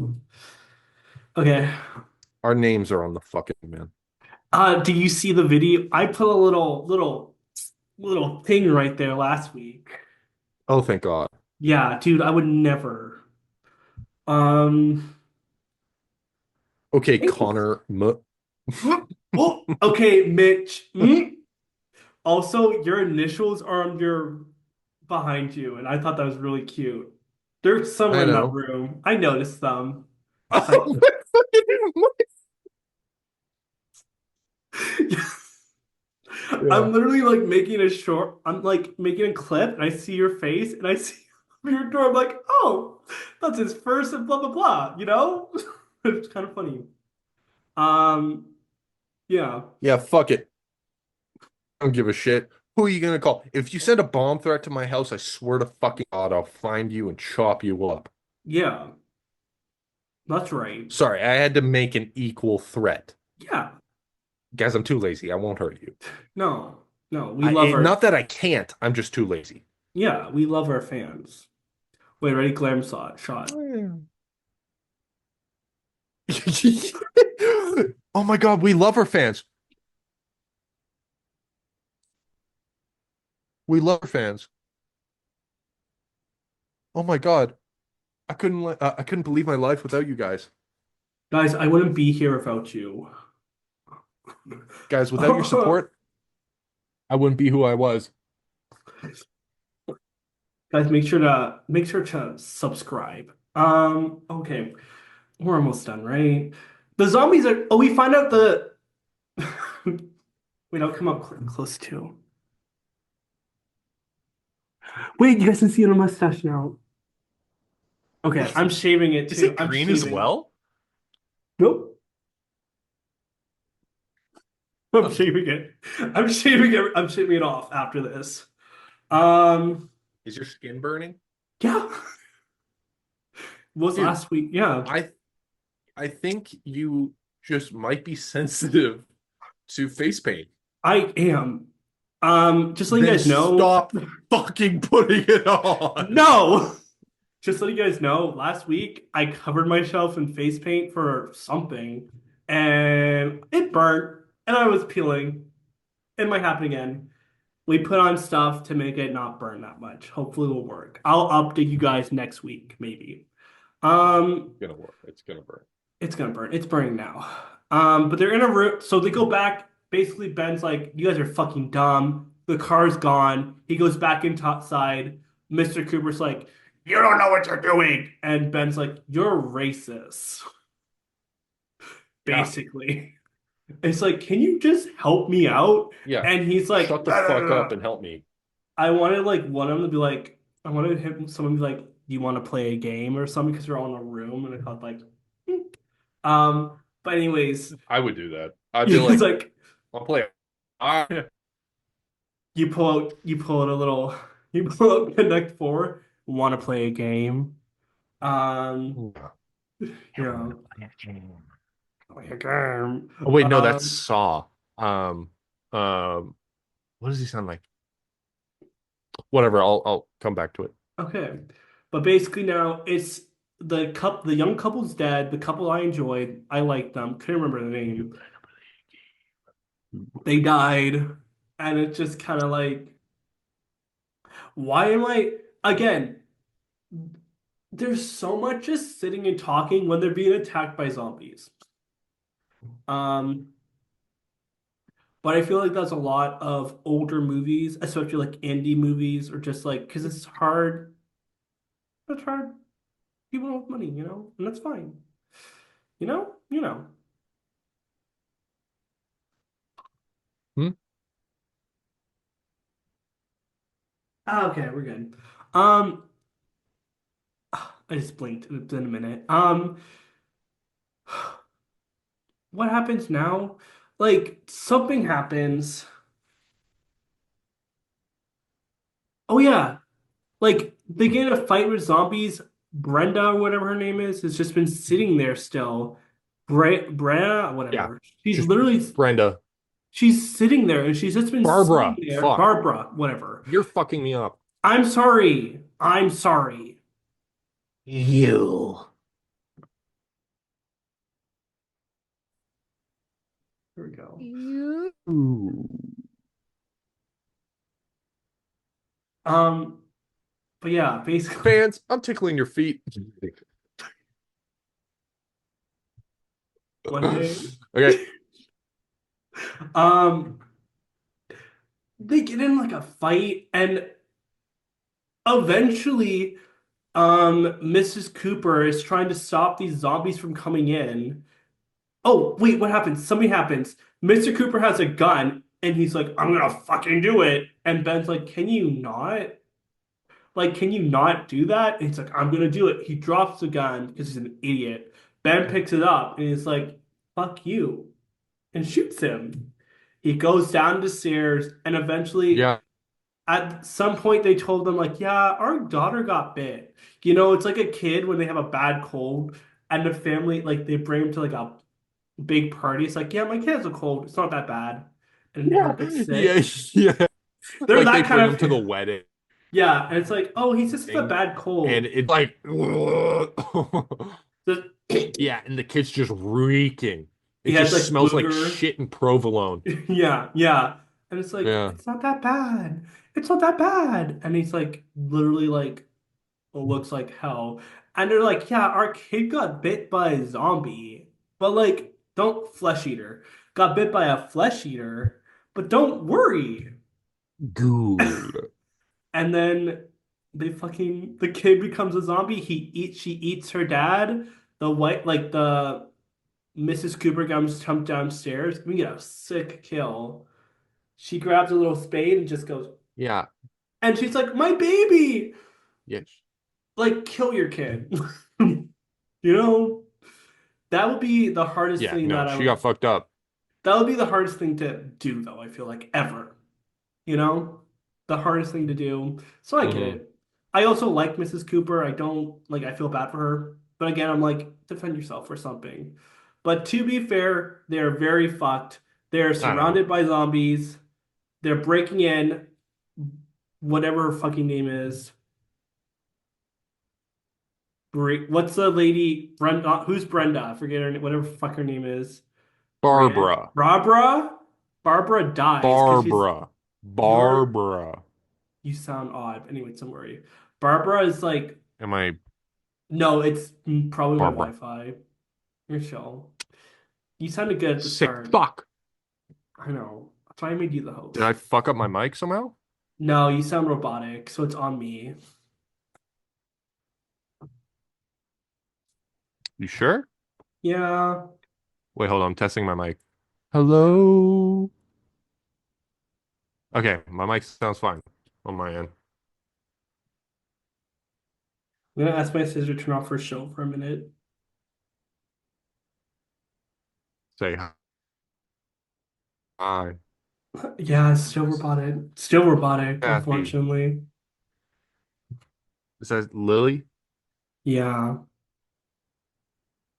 Okay. Our names are on the fucking man. Do you see the video? I put a little thing right there last week. Oh, thank God. Yeah, dude, I would never. Um, Okay, thank you. Connor. Oh, okay, Mitch. Also, your initials are on your behind you, and I thought that was really cute. They're somewhere I in that know. room. I noticed them. Like, Oh my fucking. Yeah. I'm literally like making a short, I'm like making a clip, and I see your face, and I see your door. I'm like, oh, that's his first, and blah blah blah. You know, it's kind of funny. Um, yeah, Yeah, fuck it. I don't give a shit. Who are you gonna call? If you send a bomb threat to my house, I swear to fucking God, I'll find you and chop you up. yeah, that's right. Sorry, I had to make an equal threat. Yeah, Guys, I'm too lazy. I won't hurt you. no, no, we love our, Not that I can't. I'm just too lazy. yeah, we love our fans. Wait, ready? Glam shot. Oh my God, we love our fans. We love our fans. Oh my God, I couldn't believe my life without you guys. Guys, I wouldn't be here without you. Guys, without your support, I wouldn't be who I was. Guys, make sure to subscribe. Okay, we're almost done, right? The zombies are. Oh, we find out the. Wait, I'll come up close to. Wait, you guys can see it on my mustache now. Okay, I'm shaving it Is too. it I'm green as shaving. well? Nope, I'm shaving it. I'm shaving it. I'm shaving it off after this. Um, Is your skin burning? yeah, was Dude, last week. Yeah, I I think you just might be sensitive to face paint. I am. Just letting you Then guys know. stop fucking putting it on. No. Just letting you guys know, last week I covered myself in face paint for something and it burnt and I was peeling. It might happen again. We put on stuff to make it not burn that much. Hopefully it will work. I'll update you guys next week, maybe. Um, It's gonna work. It's gonna burn. it's gonna burn. It's burning now. But they're in a room, so they go back. Basically, Ben's like, "You guys are fucking dumb. The car's gone." He goes back inside. Mr. Cooper's like, "You don't know what you're doing," and Ben's like, "You're racist." Yeah. Basically, it's like, "Can you just help me out?" Yeah. And he's like, Shut the "No, no, no, fuck up no." and help me. I wanted like one of them to be like, I wanted him someone to be like, "Do you want to play a game or something?" Because we're all in a room, and I thought like, hmm. But anyways. I would do that. I'd be He's like, like, I'll play. Ah, you pull out a little, you pull out Connect Four, want to play a game. Um, yeah, play a game. oh wait, no, that's Um, Saw. Um, um, what does he sound like? Whatever. I'll come back to it. okay, but basically now it's the young couple's dead. The couple I enjoyed, I liked them. Couldn't remember the name. They died, and it's just kind of like, why am I again? There's so much just sitting and talking when they're being attacked by zombies. Um, But I feel like that's a lot of older movies, especially like indie movies, or just like because it's hard. It's hard. People don't have money, and that's fine. You know. Hmm? Ah, okay, we're good. Um, I just blinked. It's been a minute. What happens now? Like something happens. Oh yeah, like they get in a fight with zombies. Brenda or whatever her name is has just been sitting there still. Brenda, Yeah, whatever. She's just literally Brenda. she's sitting there and she's just been sitting Barbara. there. Fuck. Barbara, whatever. You're fucking me up. I'm sorry. I'm sorry. You. Here we go. You. Um, but yeah, basically Fans, I'm tickling your feet. one day. Okay. Um, they get in like a fight and eventually Mrs. Cooper is trying to stop these zombies from coming in. Oh, wait, what happens? Something happens. Mr. Cooper has a gun and he's like, I'm gonna fucking do it. And Ben's like, can you not? Like, can you not do that? And he's like, I'm gonna do it. He drops the gun because he's an idiot. Ben picks it up and he's like, fuck you, and shoots him. He goes down the stairs and eventually Yeah. at some point they told them like, yeah, our daughter got bit. It's like a kid when they have a bad cold and the family like they bring him to like a big party. It's like, yeah, my kid has a cold. It's not that bad. And he'll Yeah. get Yeah. sick. Yeah. They're Like they that kind bring of him to the wedding yeah. And it's like, oh, he's just a and bad cold. it's like The- yeah, and the kid's just reeking. It he has just like smells like booger. shit and provolone. Yeah, yeah. And it's like, Yeah. it's not that bad. It's not that bad. And he's like literally like looks like hell. And they're like, yeah, our kid got bit by a zombie, but like, don't flesh eater. Got bit by a flesh eater, but don't worry. Good. And then the kid becomes a zombie. She eats her dad. The white, like the Mrs. Cooper comes jump downstairs. We get a sick kill. She grabs a little spade and just goes, Yeah. and she's like, my baby! Yes. Like, kill your kid. You know? That would be the hardest Yeah. thing No, she got fucked up. that would be the hardest thing to do though, I feel like ever. You know? The hardest thing to do. So I get Hmm. it. I also like Mrs. Cooper. I don't like I feel bad for her. But again, I'm like, defend yourself or something. But to be fair, they're very fucked. They're I know. surrounded by zombies. They're breaking in whatever her fucking name is. What's the lady Brenda? Who's Brenda? I forget her name. Whatever fuck her name is. Barbara. Barbara. Barbara dies because she's Barbara. you're Barbara. you sound odd. Anyway, don't worry. Barbara is like Am I no, it's probably my Barbara? Wi-Fi. Your show. You sounded good at the Sick start. fuck. I know. That's why I made you the Did I host. fuck up my mic somehow? No, you sound robotic, so it's on me. You sure? Yeah. Wait, hold on. I'm testing my mic. Hello. Okay, my mic sounds fine on my end. I'm gonna ask my sister to turn off her show for a minute. Say hi. Yeah, it's still robotic. Still robotic, Kathy. unfortunately. It says Lily. Yeah.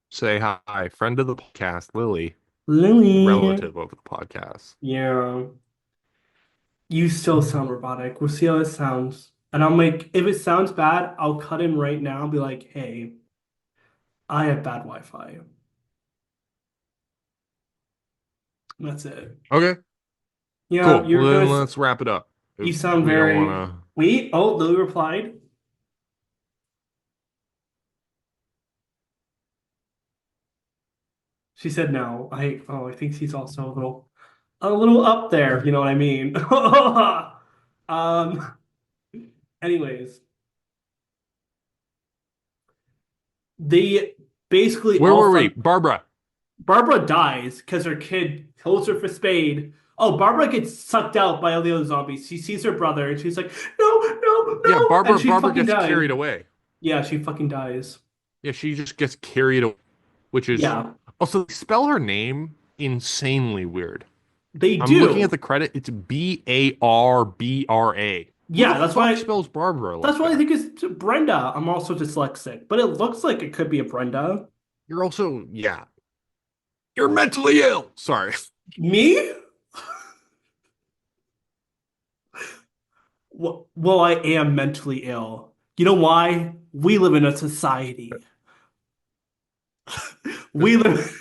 Say hi. Friend of the podcast, Lily. Lily. Relative of the podcast. Yeah. You still sound robotic. We'll see how it sounds. And I'm like, if it sounds bad, I'll cut in right now and be like, hey, I have bad Wi-Fi. That's it. Okay, Yeah, cool. Well, you're then gonna, let's wrap it up. you If sound we don't very, want to. wait, oh, Lily replied. She said no. I think she's also a little. a little up there, you know what I mean? Um, anyways, they basically Where all were we? start. Barbara. Barbara dies because her kid holds her for spade. Oh, Barbara gets sucked out by all the other zombies. She sees her brother and she's like, no, no, Yeah, no. And she Barbara fucking gets dies. carried away. Yeah, she fucking dies. Yeah, she just gets carried away, which is Yeah, also they spell her name insanely weird. they I'm looking at do. the credit. It's Barbra. Who the Yeah, fuck spells Barbara that's like why I that? think it's Brenda. I'm also dyslexic, but it looks like it could be a Brenda. You're also, yeah, you're mentally ill. Sorry. Me? Well, I am mentally ill. You know why? We live in a society. We live.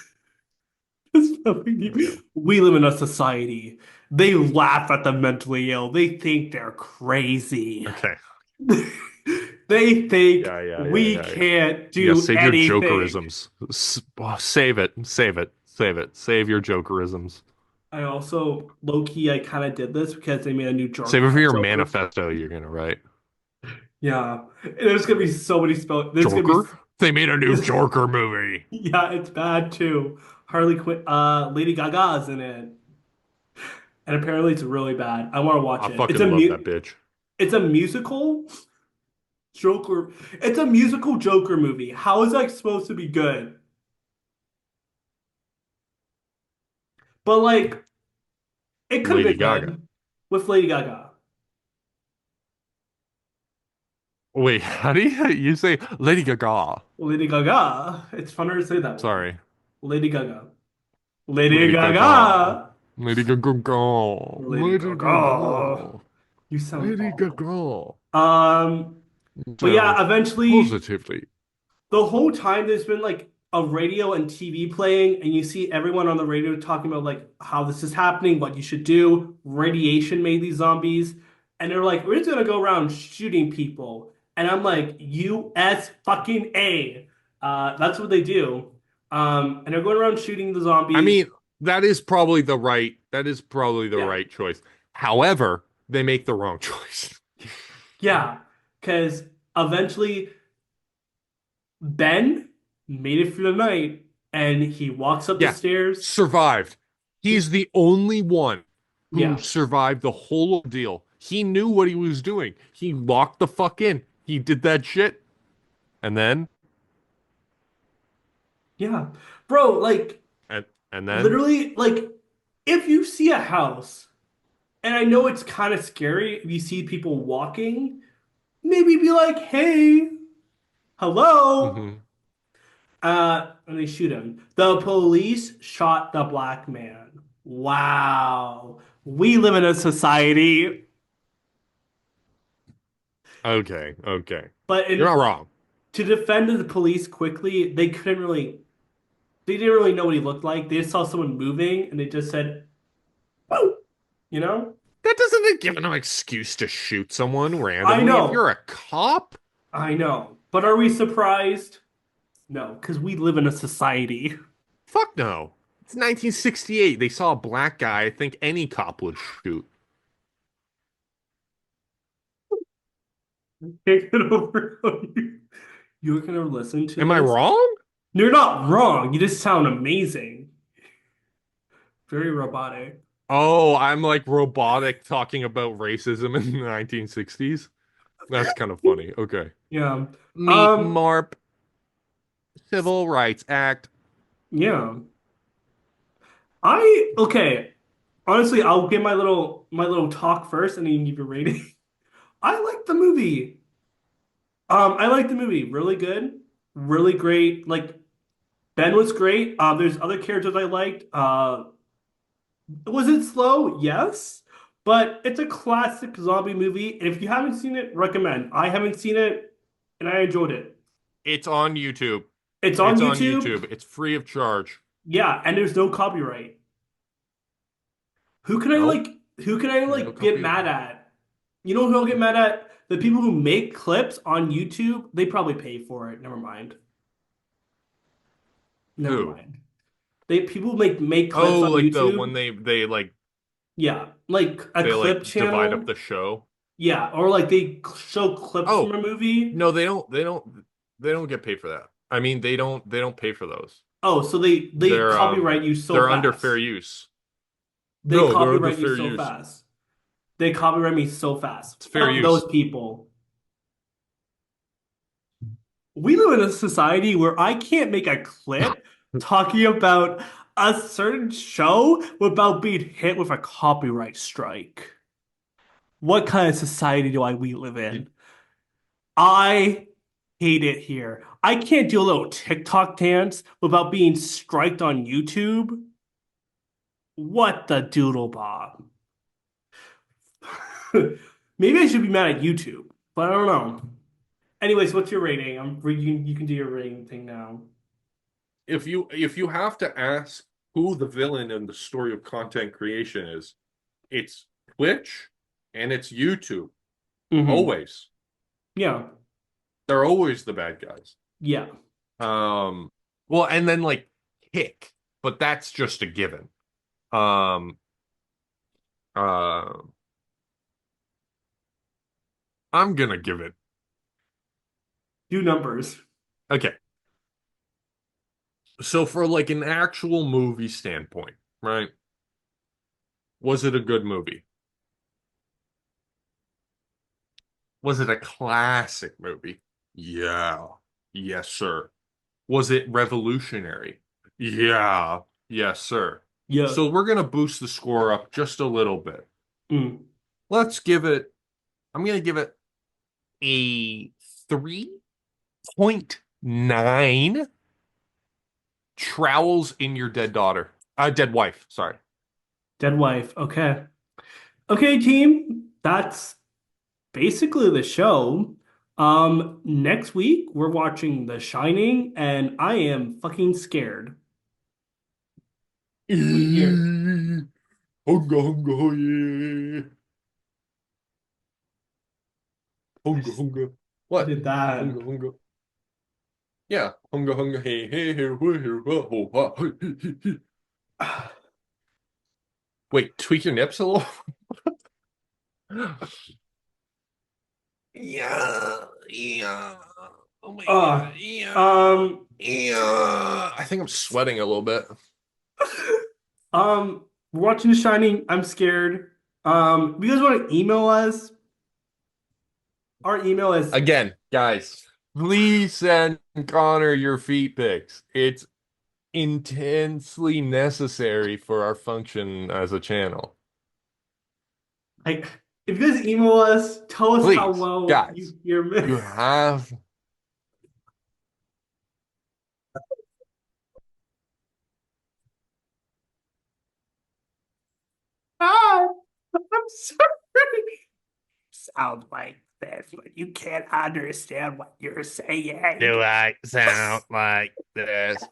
Okay. We live in a society. They laugh at the mentally ill. They think they're crazy. Okay. They think we Yeah. can't Yeah, do save your anything. jokerisms. Save it. Save it. Save it. Save your jokerisms. I also, low key, I kind of did this because they made a new Save it for your Joker. manifesto you're gonna write. Yeah. And there's gonna be so many spell. There's gonna be, Joker? They made a new Joker movie. yeah, it's bad too. Harley Quinn, Lady Gaga's in it, and apparently it's really bad. I want to watch I it. It's a fucking love that bitch. it's a musical Joker. It's a musical Joker movie. How is that supposed to be good? But like, it could have Lady been Gaga. good with Lady Gaga. Wait, how do you say Lady Gaga? Lady Gaga. It's funner to say that way. Sorry. Lady Gaga. Lady Lady Gaga. Gaga. Lady Gaga. Lady Lady Gaga. Gaga. You sound Lady awful. Gaga. Um, but Sounds yeah, eventually positively. the whole time there's been like a radio and TV playing, and you see everyone on the radio talking about like how this is happening, what you should do. Radiation made these zombies, and they're like, we're just gonna go around shooting people. And I'm like, US fucking A. That's what they do. And they're going around shooting the I zombies. mean, that is probably the Yeah, right choice. However, they make the wrong choice. yeah, because eventually Ben made it through the night, and he walks up the Yeah, stairs. survived. He's the only one who Yeah, survived the whole ordeal. He knew what he was doing. He locked the fuck in. He did that shit. And then, yeah, bro, like. and, and then, Literally, like, if you see a house, and I know it's kind of scary if you see people walking, maybe be like, hey, hello. mhm. And they shoot him. The police shot the black man. Wow. We live in a society, Okay. but You're not wrong. to defend the police quickly, they didn't really know what he looked like. They just saw someone moving and they just said, oh, you know? That doesn't give an excuse to shoot someone I randomly. If you're know. a cop, I know. But are we surprised? No, because we live in a society. fuck no. It's 1968. They saw a black guy. I think any cop would shoot. Can't get over you're gonna listen to Am I this. wrong? You're not wrong. You just sound amazing. Very robotic. Oh, I'm like robotic talking about racism in the 1960s. That's kind of funny. Okay. Yeah. Meet Um, Marp, Civil Rights Act. yeah. Okay. Honestly, I'll give my little talk first and then you can give your rating. I like the movie. I like the movie. Really good. Really great. Like Ben was great. There's other characters I liked. Was it slow? Yes. But it's a classic zombie movie. And if you haven't seen it, recommend. I haven't seen it and I enjoyed it. It's on YouTube. It's on It's on YouTube. YouTube. It's free of charge. Yeah, and there's no copyright. Who can I Nope. like who can I No like get mad copyright. at? You know who I'll get mad at? The people who make clips on YouTube, they probably pay for it. Never mind. Never Who? mind. They people make clips Oh, on like the when YouTube. they like Yeah, like a They clip like divide up channel. the show. Yeah, or like they show clips from Oh, a movie. no, they don't get paid for that. I mean, they don't pay for those. Oh, so they They're copyright you so they're under fair fast. use. They No, they're under copyright you fair so use. fast. They copyright me so fast. It's fair Fuck those use. people. We live in a society where I can't make a clip talking about a certain show without being hit with a copyright strike. What kind of society do we live in? I hate it here. I can't do a little TikTok dance without being striked on YouTube. What the doodle bob? Maybe I should be mad at YouTube, but I don't know. Anyways, what's your rating? You can do your rating thing now. If you have to ask who the villain in the story of content creation is, it's Twitch and it's YouTube. Hmm. Always. Yeah. They're always the bad guys. Yeah. Um, well, and then like Kick, but that's just a given. Um, uh, I'm gonna give it. Do numbers. Okay. So for like an actual movie standpoint, right? Was it a good movie? Was it a classic movie? Yeah. Yes, sir. Was it revolutionary? Yeah. Yes, sir. Yeah. So we're gonna boost the score up just a little bit. Mm. Let's give it, I'm gonna give it a 3.9 trowels in your dead daughter. Dead wife, sorry. Dead wife. Okay. Okay, team. That's basically the show. Next week we're watching The Shining, and I am fucking scared. Wait here. Hunga, hunga, yeah. I Hunga, just hunga. What? did that. Hunga, hunga. Yeah. Hunga, hunga, hey, hey, hey, whoa, whoa, whoa, whoa, whoa. Wait, tweak your nips a little? Yeah, yeah. Oh my God. Uh, Yeah. um, Yeah. I think I'm sweating a little bit. we're watching The Shining. I'm scared. If you guys want to email us, our email is Again, guys, please send Connor your feet pics. It's intensely necessary for our function as a channel. like if you guys email us, tell us how Please, well you guys, hear me. you have. Ah, I'm sorry. Sound like this, but you can't understand what you're saying. Do I sound like this?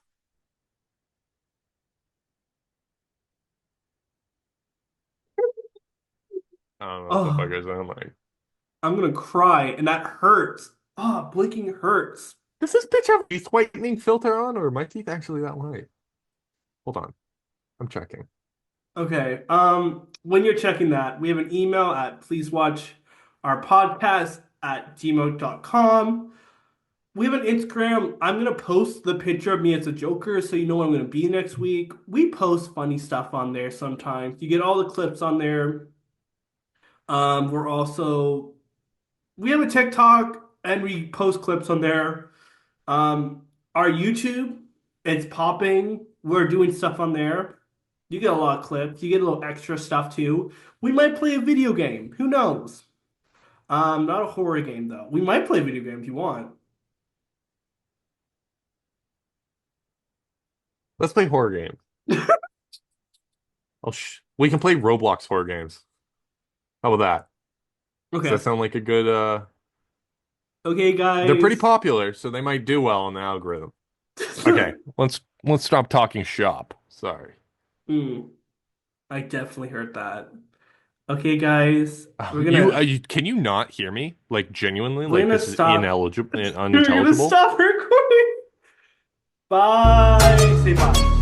I don't know what the fuck Oh, I sound like. I'm gonna cry, and that hurts. Oh, blinking hurts. Does this bitch have a teeth whitening filter on, or are my teeth actually that white? Hold on, I'm checking. Okay. When you're checking that, we have an email at pleasewatchourpodcast@gmail.com. We have an Instagram. I'm gonna post the picture of me as a Joker so you know what I'm gonna be next week. We post funny stuff on there sometimes. You get all the clips on there. We're also we have a TikTok and we post clips on there. Our YouTube, it's popping. We're doing stuff on there. You get a lot of clips. You get a little extra stuff too. We might play a video game. Who knows? Not a horror game though. We might play a video game if you want. Let's play horror games. We can play Roblox horror games. How about that? Does that Okay. sound like a good Okay, they're pretty guys. popular, so they might do well on the algorithm. Okay, let's stop talking shop. Sorry. Hmm, I definitely heard that. Okay, guys. Can you not hear me? Like genuinely, We're like gonna this is stop. ineligible and We're gonna unintelligible. stop recording. Bye. Say bye.